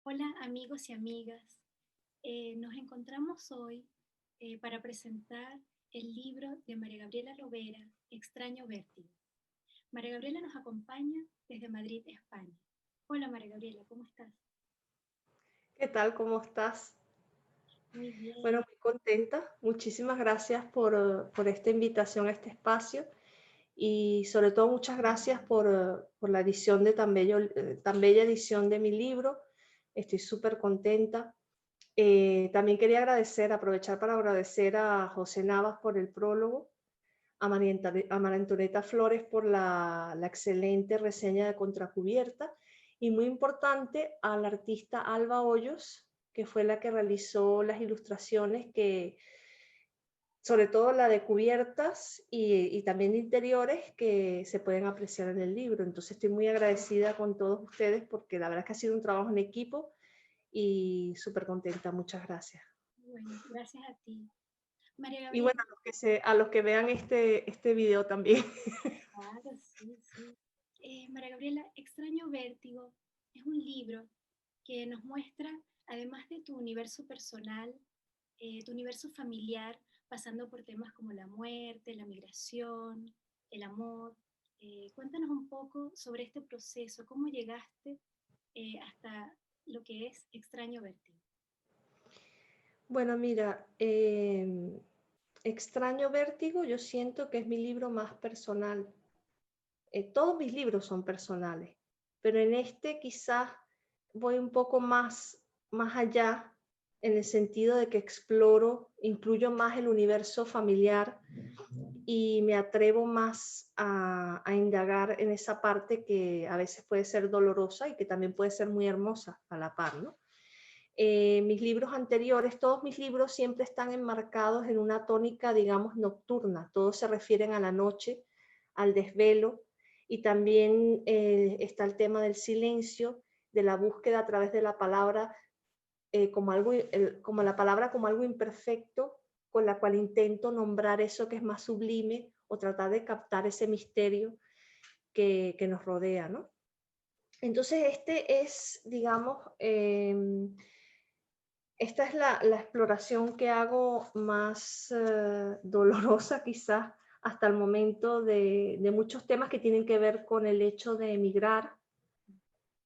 Hola amigos y amigas, nos encontramos hoy para presentar el libro de María Gabriela Lovera, Extraño Vértigo. María Gabriela nos acompaña desde Madrid, España. Hola María Gabriela, ¿cómo estás? ¿Qué tal? ¿Cómo estás? Muy Bueno, bien. muy contenta. Muchísimas gracias por esta invitación a este espacio y sobre todo muchas gracias por la edición de tan bella edición de mi libro. Estoy súper contenta. También quería aprovechar para agradecer a José Navas por el prólogo, a María Antonieta Flores por la excelente reseña de Contracubierta y muy importante al artista Alba Hoyos, que fue la que realizó las ilustraciones sobre todo la de cubiertas y también de interiores que se pueden apreciar en el libro. Entonces estoy muy agradecida con todos ustedes porque la verdad es que ha sido un trabajo en equipo y súper contenta. Muchas gracias. Bueno, gracias a ti. María Y Gabriela, bueno, a los que vean este video también. claro, sí, sí. María Gabriela, Extraño Vértigo es un libro que nos muestra, además de tu universo personal, tu universo familiar, pasando por temas como la muerte, la migración, el amor. Cuéntanos un poco sobre este proceso, cómo llegaste hasta lo que es Extraño Vértigo. Bueno, mira, Extraño Vértigo, yo siento que es mi libro más personal. Todos mis libros son personales, pero en este quizás voy un poco más allá en el sentido de que incluyo más el universo familiar y me atrevo más a indagar en esa parte que a veces puede ser dolorosa y que también puede ser muy hermosa a la par, ¿no? Mis libros anteriores, todos mis libros siempre están enmarcados en una tónica, digamos, nocturna. Todos se refieren a la noche, al desvelo, y también está el tema del silencio, de la búsqueda a través de la palabra, como la palabra como algo imperfecto, con la cual intento nombrar eso que es más sublime o tratar de captar ese misterio que nos rodea, ¿no? Entonces, este es, digamos, esta es la exploración que hago más dolorosa quizás hasta el momento de muchos temas que tienen que ver con el hecho de emigrar,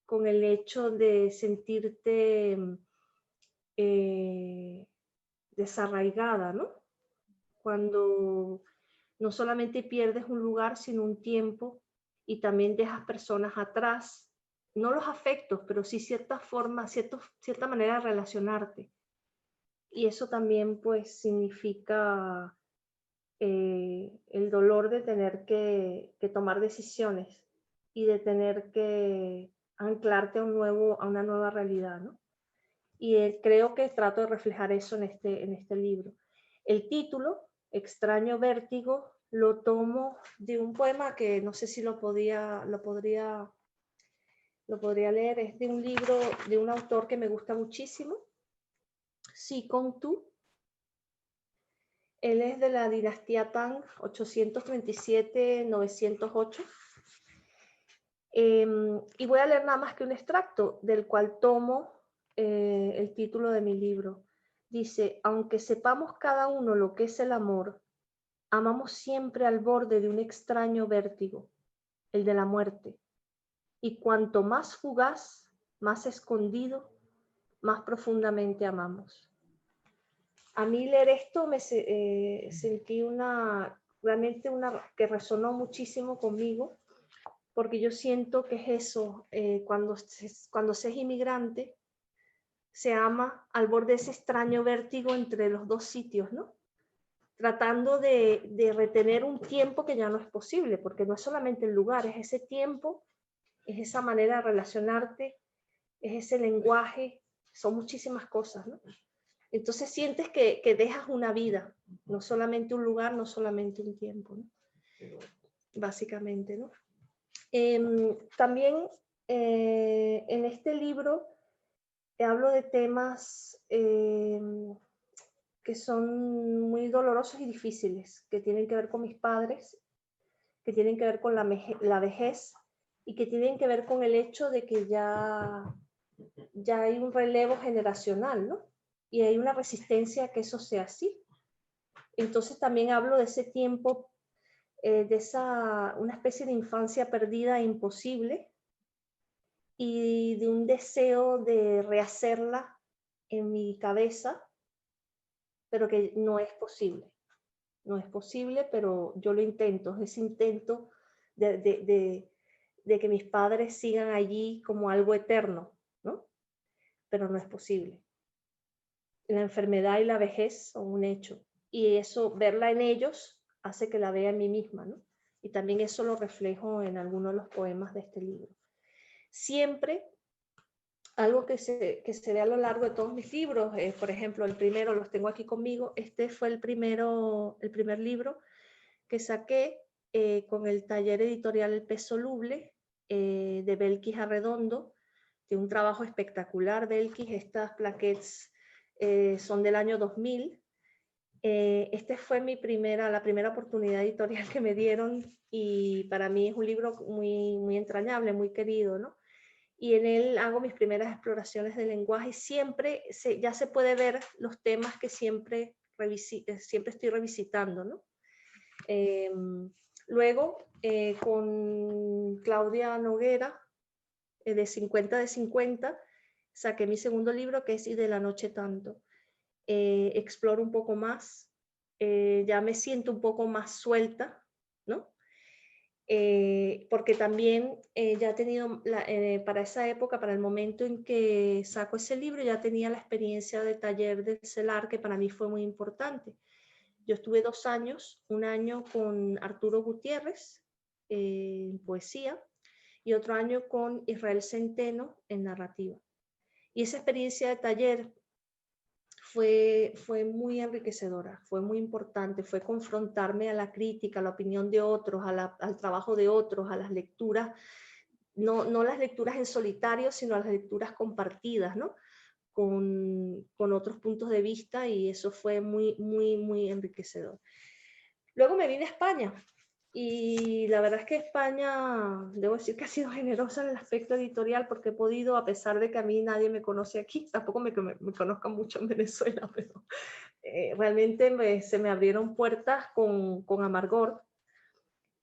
con el hecho de sentirte eh, desarraigada, ¿no? Cuando no solamente pierdes un lugar, sino un tiempo y también dejas personas atrás, no los afectos, pero sí cierta forma, cierta manera de relacionarte. Y eso también pues significa el dolor de tener que tomar decisiones y de tener que anclarte a una nueva realidad, ¿no? Y creo que trato de reflejar eso en este libro. El título, Extraño Vértigo, lo tomo de un poema que no sé si lo podría leer, es de un libro de un autor que me gusta muchísimo, Si Kong Tu. Él es de la dinastía Tang, 837-908. Y voy a leer nada más que un extracto del cual tomo el título de mi libro. Dice, aunque sepamos cada uno lo que es el amor, amamos siempre al borde de un extraño vértigo, el de la muerte. Y cuanto más fugaz, más escondido, más profundamente amamos. A mí leer esto sentí realmente que resonó muchísimo conmigo, porque yo siento que es eso, cuando se es inmigrante, se ama al borde de ese extraño vértigo entre los dos sitios, ¿no? Tratando de retener un tiempo que ya no es posible, porque no es solamente el lugar, es ese tiempo, es esa manera de relacionarte, es ese lenguaje, son muchísimas cosas, ¿no? Entonces sientes que dejas una vida, no solamente un lugar, no solamente un tiempo, ¿no? Básicamente, ¿no? También en este libro hablo de temas que son muy dolorosos y difíciles, que tienen que ver con mis padres, que tienen que ver con la vejez y que tienen que ver con el hecho de que ya ya hay un relevo generacional, ¿no? Y hay una resistencia a que eso sea así. Entonces también hablo de ese tiempo, una especie de infancia perdida e imposible, y de un deseo de rehacerla en mi cabeza, pero que no es posible. No es posible, pero yo lo intento, es ese intento de que mis padres sigan allí como algo eterno, ¿no? Pero no es posible. La enfermedad y la vejez son un hecho, y eso, verla en ellos, hace que la vea en mí misma, ¿no? Y también eso lo reflejo en algunos de los poemas de este libro. Siempre, algo que se ve a lo largo de todos mis libros, por ejemplo, el primero, los tengo aquí conmigo, este fue el primer libro que saqué con el taller editorial El Pez Soluble, de Belkis Arredondo, de un trabajo espectacular. Belkis, estas plaquettes son del año 2000. Este fue la primera oportunidad editorial que me dieron, y para mí es un libro muy, muy entrañable, muy querido, ¿no? Y en él hago mis primeras exploraciones del lenguaje, y siempre ya se puede ver los temas que siempre estoy revisitando, ¿no? Luego, con Claudia Noguera, de 50 de 50, saqué mi segundo libro, que es Y de la noche tanto. Exploro un poco más, ya me siento un poco más suelta, ¿no? Porque también ya he tenido, para esa época, para el momento en que saco ese libro, ya tenía la experiencia de taller del CELAR, que para mí fue muy importante. Yo estuve 2 años, un año con Arturo Gutiérrez en poesía, y otro año con Israel Centeno en narrativa. Y esa experiencia de taller fue muy enriquecedora, fue muy importante, fue confrontarme a la crítica, a la opinión de otros, al trabajo de otros, a las lecturas, no las lecturas en solitario, sino las lecturas compartidas, ¿no? Con otros puntos de vista, y eso fue muy, muy, muy enriquecedor. Luego me vine a España, y la verdad es que España, debo decir que ha sido generosa en el aspecto editorial, porque he podido, a pesar de que a mí nadie me conoce aquí, tampoco me conozcan mucho en Venezuela, pero realmente se me abrieron puertas con Amargor.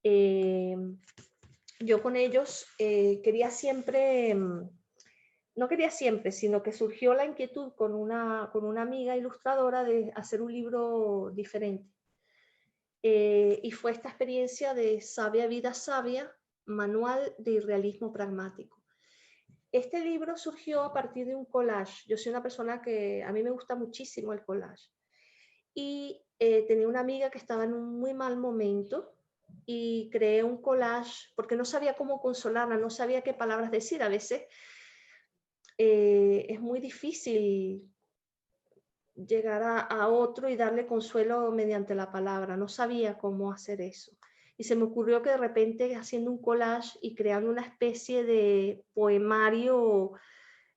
Yo con ellos quería siempre, no quería siempre, sino que surgió la inquietud con una amiga ilustradora de hacer un libro diferente. Y fue esta experiencia de Sabia Vida Sabia, Manual de Irrealismo Pragmático. Este libro surgió a partir de un collage. Yo soy una persona que a mí me gusta muchísimo el collage. Y tenía una amiga que estaba en un muy mal momento, y creé un collage porque no sabía cómo consolarla, no sabía qué palabras decir. A veces es muy difícil llegar a otro y darle consuelo mediante la palabra. No sabía cómo hacer eso. Y se me ocurrió que de repente, haciendo un collage y creando una especie de poemario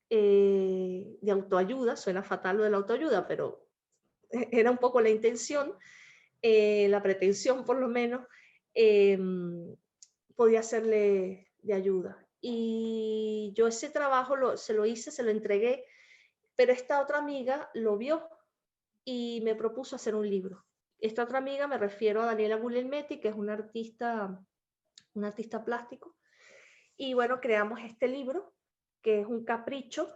de autoayuda, suena fatal lo de la autoayuda, pero era un poco la intención, la pretensión por lo menos, podía serle de ayuda. Y yo ese trabajo se lo hice, se lo entregué, pero esta otra amiga lo vio y me propuso hacer un libro. Esta otra amiga, me refiero a Daniela Guglielmetti, que es una artista plástico. Y bueno, creamos este libro, que es un capricho.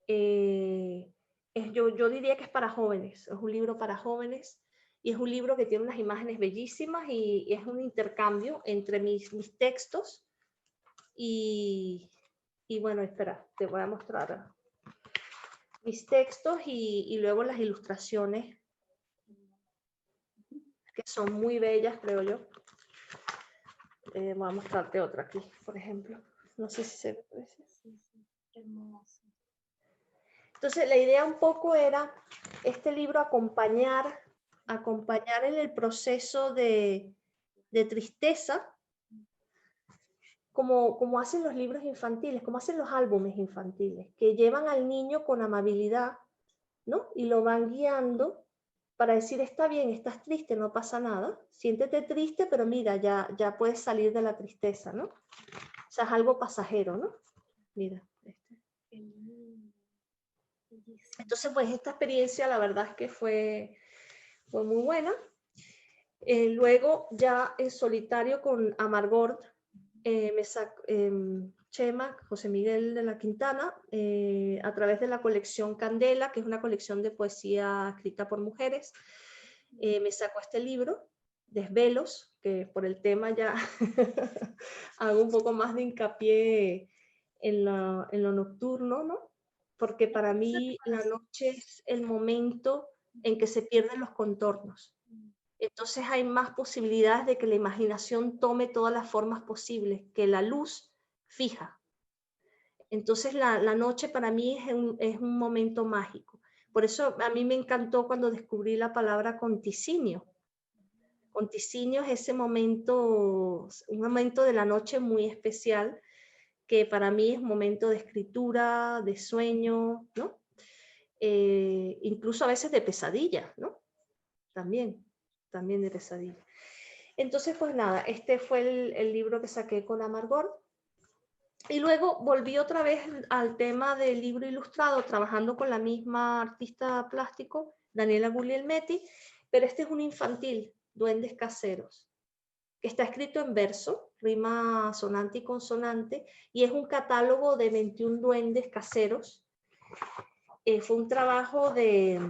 Yo diría que es para jóvenes, es un libro para jóvenes, y es un libro que tiene unas imágenes bellísimas, y es un intercambio entre mis textos y bueno, espera, te voy a mostrar mis textos y luego las ilustraciones, que son muy bellas, creo yo. Voy a mostrarte otra aquí, por ejemplo. No sé si se ve. Sí, sí, hermoso. Entonces, la idea un poco era este libro acompañar en el proceso de tristeza, como hacen los libros infantiles, como hacen los álbumes infantiles, que llevan al niño con amabilidad, ¿no? Y lo van guiando para decir: está bien, estás triste, no pasa nada, siéntete triste, pero mira, ya puedes salir de la tristeza, ¿no? O sea, es algo pasajero, ¿no? Mira, este. Qué lindo. Bellísimo. Entonces, pues esta experiencia la verdad es que fue muy buena. Luego ya en solitario con Amargor, Chema, José Miguel de la Quintana, a través de la colección Candela, que es una colección de poesía escrita por mujeres, me sacó este libro, Desvelos, que por el tema ya hago un poco más de hincapié en lo nocturno, ¿no? Porque para mí la noche es el momento en que se pierden los contornos. Entonces hay más posibilidades de que la imaginación tome todas las formas posibles, que la luz fija. Entonces la noche para mí es un momento mágico. Por eso a mí me encantó cuando descubrí la palabra conticinio. Conticinio es ese momento, un momento de la noche muy especial, que para mí es un momento de escritura, de sueño, ¿no? Incluso a veces de pesadilla, ¿no? También de pesadilla. Entonces, pues nada, este fue el libro que saqué con Amargor. Y luego volví otra vez al tema del libro ilustrado, trabajando con la misma artista plástico, Daniela Guglielmetti, pero este es un infantil, Duendes Caseros, que está escrito en verso, rima sonante y consonante, y es un catálogo de 21 duendes caseros. Fue un trabajo de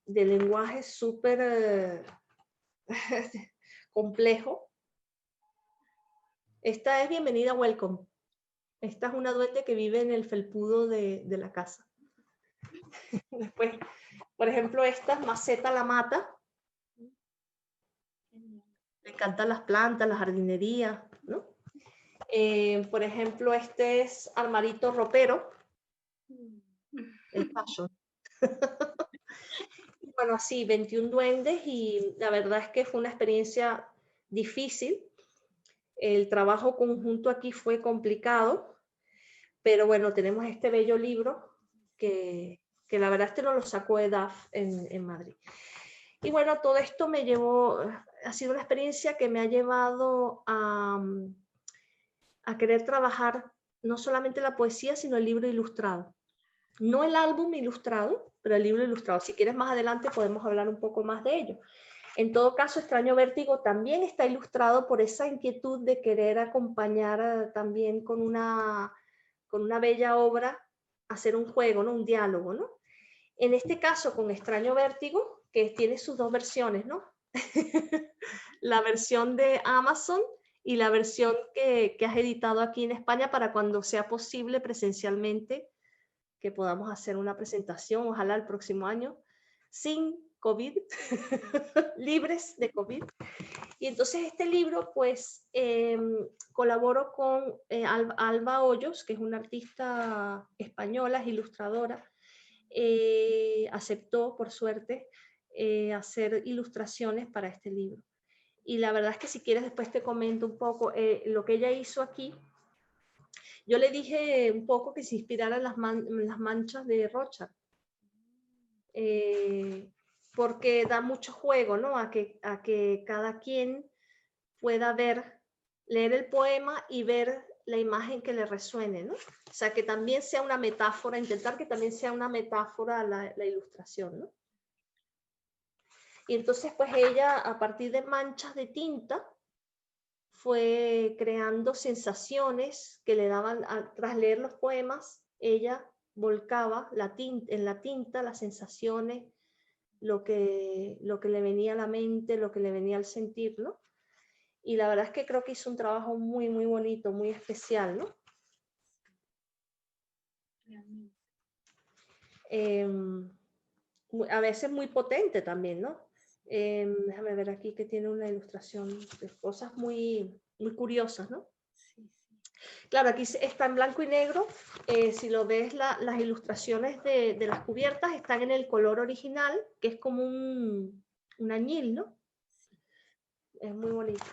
lenguaje súper complejo. Esta es Bienvenida, welcome. Esta es una duende que vive en el felpudo de la casa. Después, por ejemplo, esta es Maceta la mata. Le encantan las plantas, la jardinería, ¿no? Por ejemplo, este es Armarito Ropero. El fashion. Bueno, así, 21 duendes, y la verdad es que fue una experiencia difícil. El trabajo conjunto aquí fue complicado, pero bueno, tenemos este bello libro que la verdad este no lo sacó EDAF en Madrid. Y bueno, todo esto me llevó, ha sido una experiencia que me ha llevado a querer trabajar no solamente la poesía, sino el libro ilustrado. No el álbum ilustrado, pero el libro ilustrado. Si quieres más adelante podemos hablar un poco más de ello. En todo caso, Extraño Vértigo también está ilustrado por esa inquietud de querer acompañar también con una bella obra, hacer un juego, ¿no? Un diálogo, ¿no? En este caso, con Extraño Vértigo, que tiene sus dos versiones, ¿no? La versión de Amazon y la versión que has editado aquí en España, para cuando sea posible presencialmente que podamos hacer una presentación, ojalá el próximo año, sin COVID, libres de COVID. Y entonces este libro, pues, colaboro con Alba Hoyos, que es una artista española, es ilustradora. Aceptó, por suerte, hacer ilustraciones para este libro. Y la verdad es que si quieres después te comento un poco lo que ella hizo aquí. Yo le dije un poco que se inspirara en las manchas de Rocha, porque da mucho juego, ¿no? A que cada quien pueda leer el poema y ver la imagen que le resuene, ¿no? O sea, que también sea una metáfora, intentar que también sea una metáfora la ilustración, ¿no? Y entonces, pues ella, a partir de manchas de tinta, fue creando sensaciones que le daban, tras leer los poemas, ella volcaba en la tinta las sensaciones, lo que le venía a la mente, lo que le venía al sentir, ¿no? Y la verdad es que creo que hizo un trabajo muy, muy bonito, muy especial, ¿no? A veces muy potente también, ¿no? Déjame ver aquí que tiene una ilustración de cosas muy, muy curiosas, ¿no? Sí, sí. Claro, aquí está en blanco y negro. Si lo ves, las ilustraciones de las cubiertas están en el color original, que es como un añil, ¿no? Es muy bonito.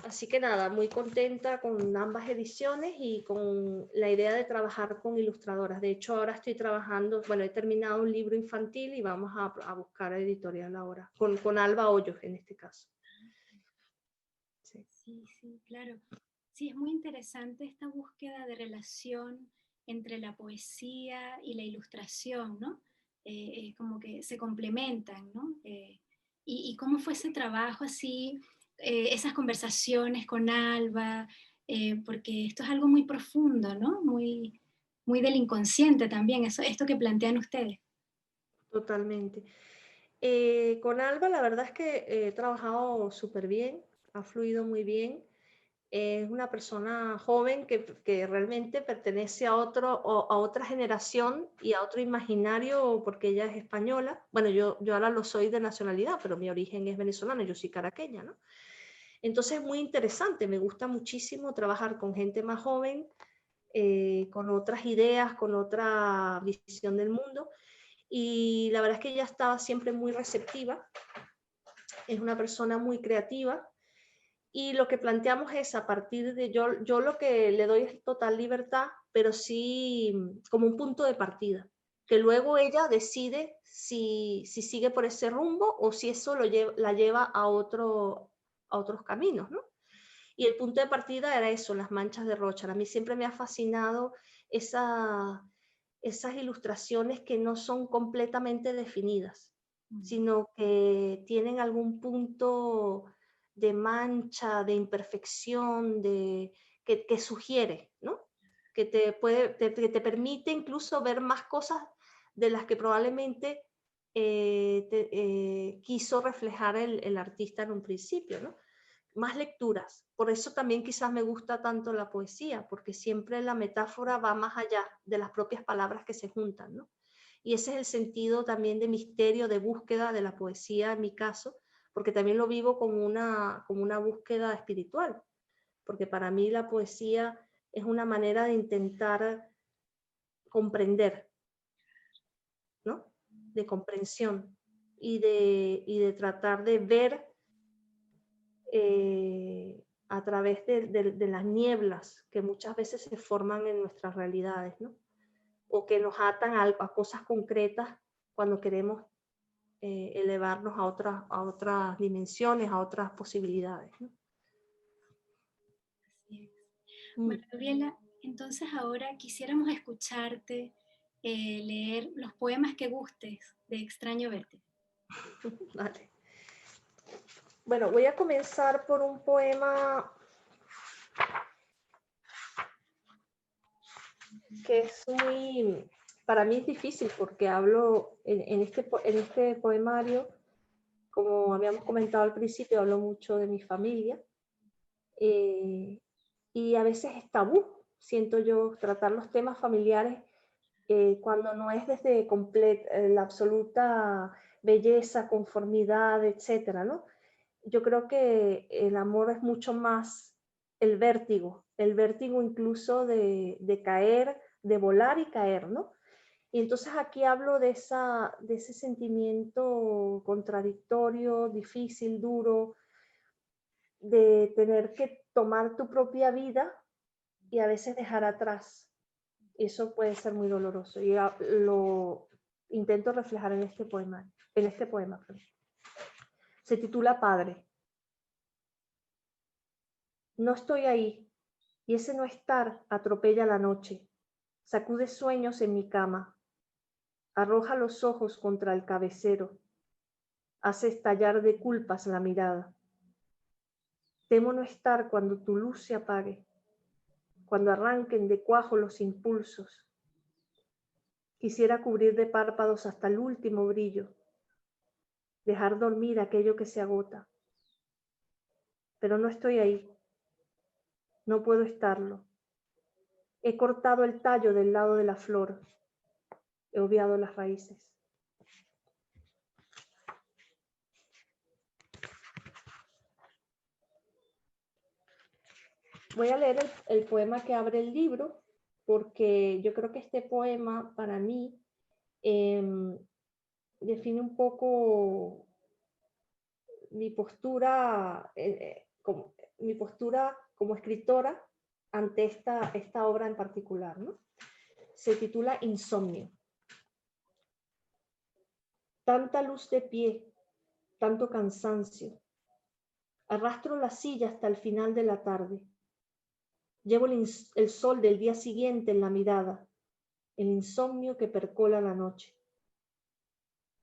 Así que nada, muy contenta con ambas ediciones y con la idea de trabajar con ilustradoras. De hecho, ahora estoy trabajando, bueno, he terminado un libro infantil y vamos a buscar editorial ahora, con Alba Hoyos en este caso. Sí, sí, claro. Sí, es muy interesante esta búsqueda de relación entre la poesía y la ilustración, ¿no? Como que se complementan, ¿no? Y cómo fue ese trabajo así, esas conversaciones con Alba, porque esto es algo muy profundo, ¿no? Muy, muy del inconsciente también, eso, esto que plantean ustedes. Totalmente. Con Alba, la verdad es que he trabajado súper bien, ha fluido muy bien. Es una persona joven que realmente pertenece a, a otra generación y a otro imaginario, porque ella es española. Bueno, yo ahora lo soy de nacionalidad, pero mi origen es venezolano, yo soy caraqueña, ¿no? Entonces es muy interesante, me gusta muchísimo trabajar con gente más joven, con otras ideas, con otra visión del mundo. Y la verdad es que ella estaba siempre muy receptiva, es una persona muy creativa. Y lo que planteamos es a partir de yo lo que le doy es total libertad, pero sí como un punto de partida, que luego ella decide si sigue por ese rumbo o si eso la lleva a otros caminos, ¿no? Y el punto de partida era eso, las manchas de Rocha. A mí siempre me ha fascinado esas ilustraciones que no son completamente definidas, sino que tienen algún punto de mancha, de imperfección, que sugiere, ¿no? Que te permite incluso ver más cosas de las que probablemente quiso reflejar el artista en un principio, ¿no? Más lecturas. Por eso también quizás me gusta tanto la poesía, porque siempre la metáfora va más allá de las propias palabras que se juntan, ¿no? Y ese es el sentido también de misterio, de búsqueda de la poesía en mi caso, porque también lo vivo como una búsqueda espiritual, porque para mí la poesía es una manera de intentar comprender, ¿no? De comprensión y de tratar de ver a través de las nieblas que muchas veces se forman en nuestras realidades, ¿no? O que nos atan a cosas concretas cuando queremos elevarnos a otras dimensiones, a otras posibilidades, ¿no? Así es. Mm. María Gabriela, entonces ahora quisiéramos escucharte leer los poemas que gustes de Extraño Verte. Vale. Bueno, voy a comenzar por un poema que es muy, para mí es difícil porque hablo en este poemario, como habíamos comentado al principio, hablo mucho de mi familia y a veces es tabú, siento yo, tratar los temas familiares cuando no es desde la absoluta belleza, conformidad, etcétera, ¿no? Yo creo que el amor es mucho más el vértigo incluso de caer, de volar y caer, ¿no? Y entonces aquí hablo de ese sentimiento contradictorio, difícil, duro, de tener que tomar tu propia vida y a veces dejar atrás. Eso puede ser muy doloroso y lo intento reflejar en este poema. Se titula Padre. No estoy ahí y ese no estar atropella la noche, sacude sueños en mi cama, arroja los ojos contra el cabecero, hace estallar de culpas la mirada. Temo no estar cuando tu luz se apague, cuando arranquen de cuajo los impulsos. Quisiera cubrir de párpados hasta el último brillo, dejar dormir aquello que se agota. Pero no estoy ahí, no puedo estarlo. He cortado el tallo del lado de la flor, he obviado las raíces. Voy a leer el poema que abre el libro, porque yo creo que este poema para mí define un poco mi postura, mi postura como escritora ante esta obra en particular, ¿no? Se titula Insomnio. Tanta luz de pie, tanto cansancio. Arrastro la silla hasta el final de la tarde. Llevo el sol del día siguiente en la mirada, el insomnio que percola la noche.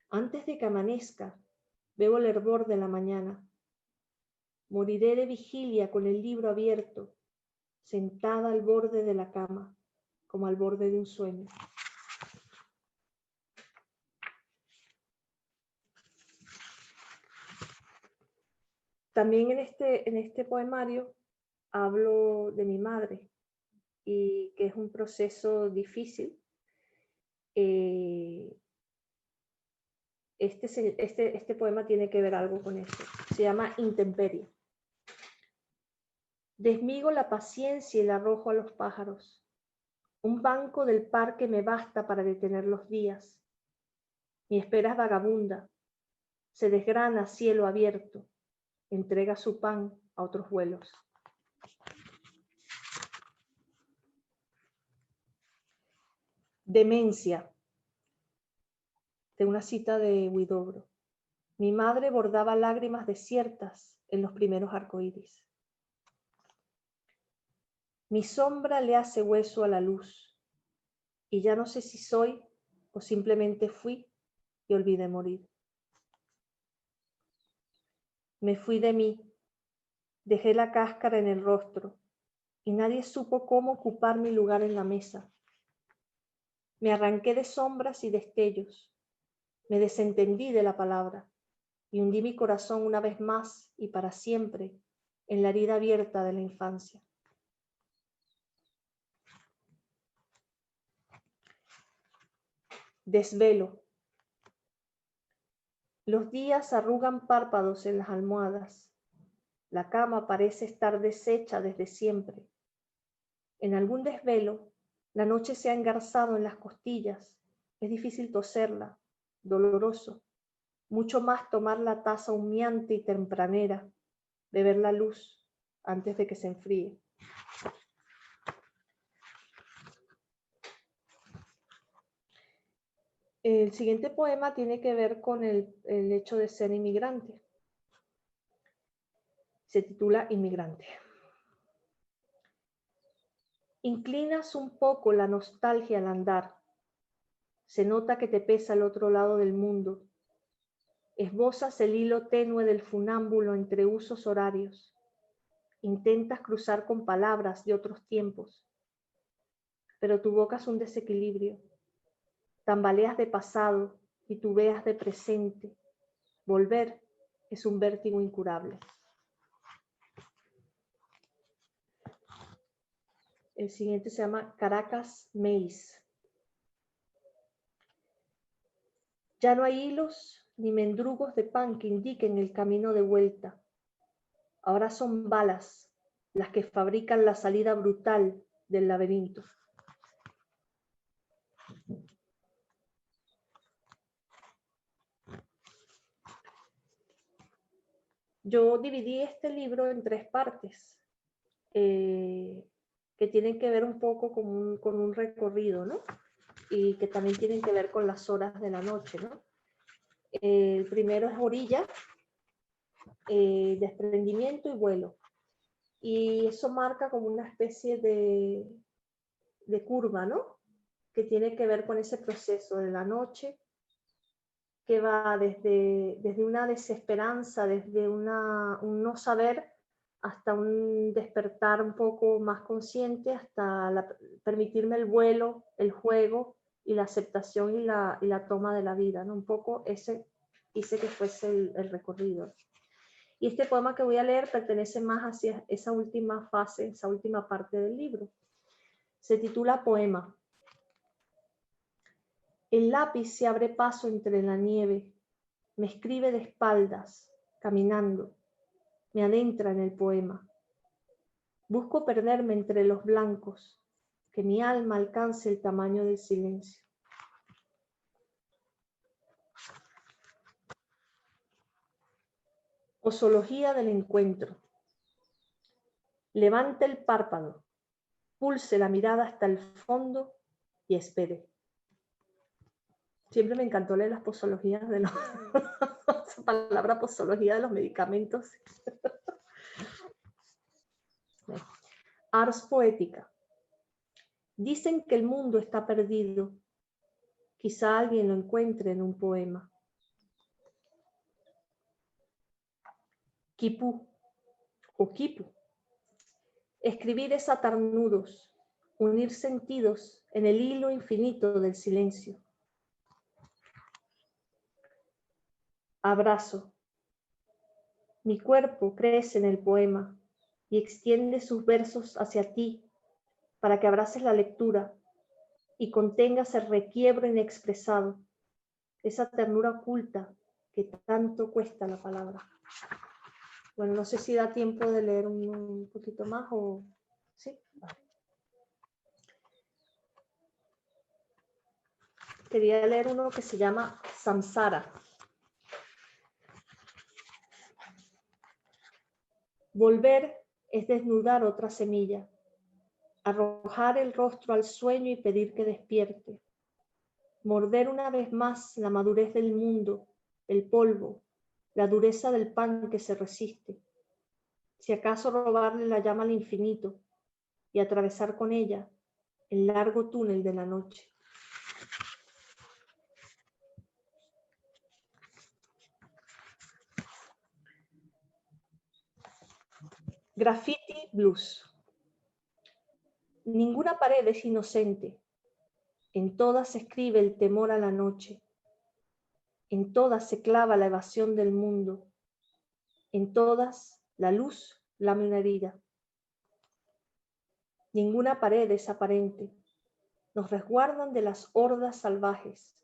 Antes de que amanezca, veo el hervor de la mañana. Moriré de vigilia con el libro abierto, sentada al borde de la cama, como al borde de un sueño. También en este poemario hablo de mi madre y que es un proceso difícil. Este poema tiene que ver algo con esto. Se llama Intemperie. Desmigo la paciencia y la arrojo a los pájaros. Un banco del parque me basta para detener los días. Mi espera es vagabunda. Se desgrana a cielo abierto. Entrega su pan a otros vuelos. Demencia. De una cita de Huidobro. Mi madre bordaba lágrimas desiertas en los primeros arcoíris. Mi sombra le hace hueso a la luz, y ya no sé si soy o simplemente fui y olvidé morir. Me fui de mí, dejé la cáscara en el rostro, y nadie supo cómo ocupar mi lugar en la mesa. Me arranqué de sombras y destellos, me desentendí de la palabra, y hundí mi corazón una vez más y para siempre en la herida abierta de la infancia. Desvelo. Los días arrugan párpados en las almohadas. La cama parece estar deshecha desde siempre. En algún desvelo, la noche se ha engarzado en las costillas. Es difícil toserla, doloroso. Mucho más tomar la taza humeante y tempranera, beber la luz antes de que se enfríe. El siguiente poema tiene que ver con el hecho de ser inmigrante. Se titula Inmigrante. Inclinas un poco la nostalgia al andar. Se nota que te pesa el otro lado del mundo. Esbozas el hilo tenue del funámbulo entre usos horarios. Intentas cruzar con palabras de otros tiempos. Pero tu boca es un desequilibrio. Tambaleas de pasado, titubeas de presente. Volver es un vértigo incurable. El siguiente se llama Caracas Maze. Ya no hay hilos ni mendrugos de pan que indiquen el camino de vuelta. Ahora son balas las que fabrican la salida brutal del laberinto. Yo dividí este libro en 3 partes que tienen que ver un poco con un recorrido, ¿no? Y que también tienen que ver con las horas de la noche, ¿no? El primero es orilla, desprendimiento y vuelo. Y eso marca como una especie de curva, ¿no? Que tiene que ver con ese proceso de la noche, que va desde una desesperanza, desde un no saber, hasta un despertar un poco más consciente, hasta permitirme el vuelo, el juego y la aceptación y la toma de la vida, ¿no? Un poco ese hice que fuese el recorrido. Y este poema que voy a leer pertenece más hacia esa última fase, esa última parte del libro. Se titula Poema. El lápiz se abre paso entre la nieve, me escribe de espaldas, caminando, me adentra en el poema. Busco perderme entre los blancos, que mi alma alcance el tamaño del silencio. Posología del encuentro. Levante el párpado, pulse la mirada hasta el fondo y espere. Siempre me encantó leer las posologías de los... esa palabra posología de los medicamentos. Ars poética. Dicen que el mundo está perdido. Quizá alguien lo encuentre en un poema. Quipú o quipu. Escribir es atar nudos, unir sentidos en el hilo infinito del silencio. Abrazo. Mi cuerpo crece en el poema y extiende sus versos hacia ti para que abraces la lectura y contengas el requiebro inexpresado, esa ternura oculta que tanto cuesta la palabra. Bueno, no sé si da tiempo de leer un poquito más o... ¿Sí? Quería leer uno que se llama Samsara. Volver es desnudar otra semilla, arrojar el rostro al sueño y pedir que despierte, morder una vez más la madurez del mundo, el polvo, la dureza del pan que se resiste, si acaso robarle la llama al infinito y atravesar con ella el largo túnel de la noche. Graffiti blues. Ninguna pared es inocente. En todas se escribe el temor a la noche. En todas se clava la evasión del mundo. En todas la luz lame una herida. Ninguna pared es aparente. Nos resguardan de las hordas salvajes.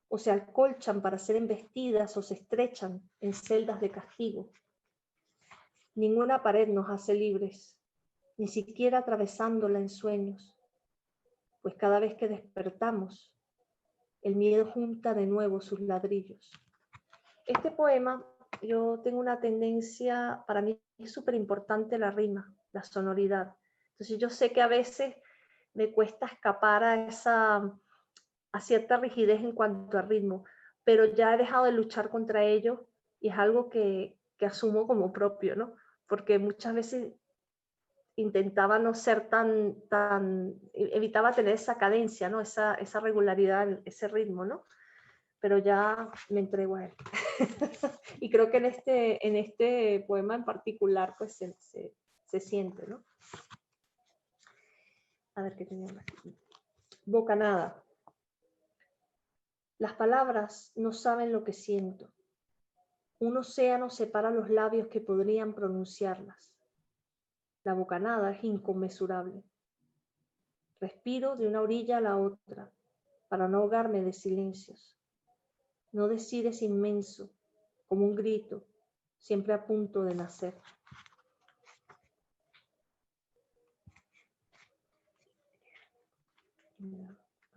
O se acolchan para ser embestidas o se estrechan en celdas de castigo. Ninguna pared nos hace libres, ni siquiera atravesándola en sueños, pues cada vez que despertamos, el miedo junta de nuevo sus ladrillos. Este poema, yo tengo una tendencia, para mí es súper importante la rima, la sonoridad. Entonces yo sé que a veces me cuesta escapar a cierta rigidez en cuanto a ritmo, pero ya he dejado de luchar contra ello y es algo que asumo como propio, ¿no? Porque muchas veces intentaba no ser evitaba tener esa cadencia, ¿no? Esa regularidad, ese ritmo, ¿no? Pero ya me entrego a él. Y creo que en este poema en particular, pues se siente, ¿no? A ver qué tenemos aquí. Bocanada. Las palabras no saben lo que siento. Un océano separa los labios que podrían pronunciarlas. La bocanada es inconmensurable. Respiro de una orilla a la otra para no ahogarme de silencios. No decir es inmenso, como un grito, siempre a punto de nacer.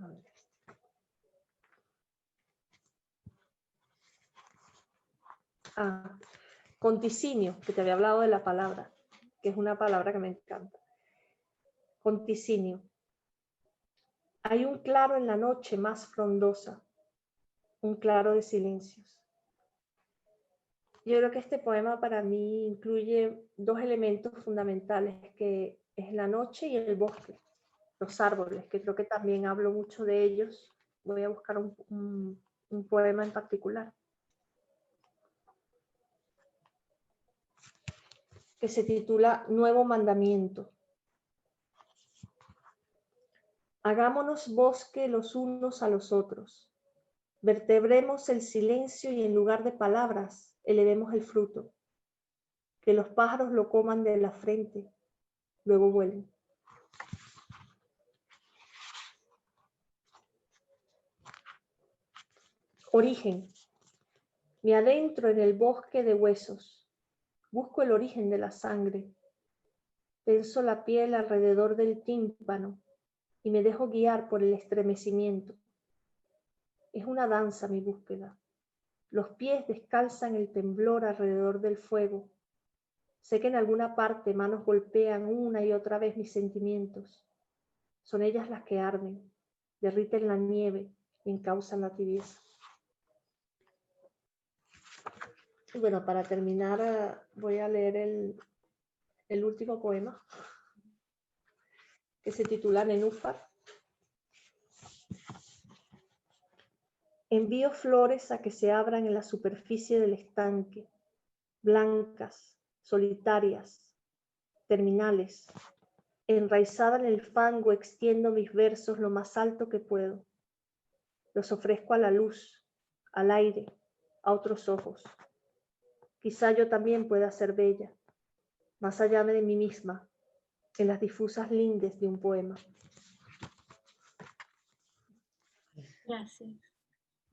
A ver. Conticinio, que te había hablado de la palabra, que es una palabra que me encanta. Conticinio. Hay un claro en la noche más frondosa, un claro de silencios. Yo creo que este poema para mí incluye dos elementos fundamentales, que es la noche y el bosque, los árboles, que creo que también hablo mucho de ellos. Voy a buscar un poema en particular, que se titula Nuevo Mandamiento. Hagámonos bosque los unos a los otros. Vertebremos el silencio y en lugar de palabras, elevemos el fruto. Que los pájaros lo coman de la frente, luego vuelen. Origen. Me adentro en el bosque de huesos. Busco el origen de la sangre. Tenso la piel alrededor del tímpano y me dejo guiar por el estremecimiento. Es una danza mi búsqueda. Los pies descalzan el temblor alrededor del fuego. Sé que en alguna parte manos golpean una y otra vez mis sentimientos. Son ellas las que arden, derriten la nieve y encausan la tibieza. Y bueno, para terminar voy a leer el último poema, que se titula Nenúfar. Envío flores a que se abran en la superficie del estanque, blancas, solitarias, terminales. Enraizada en el fango extiendo mis versos lo más alto que puedo. Los ofrezco a la luz, al aire, a otros ojos. Quizá yo también pueda ser bella, más allá de mí misma, en las difusas lindes de un poema. Gracias.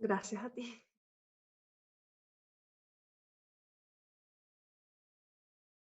Gracias a ti.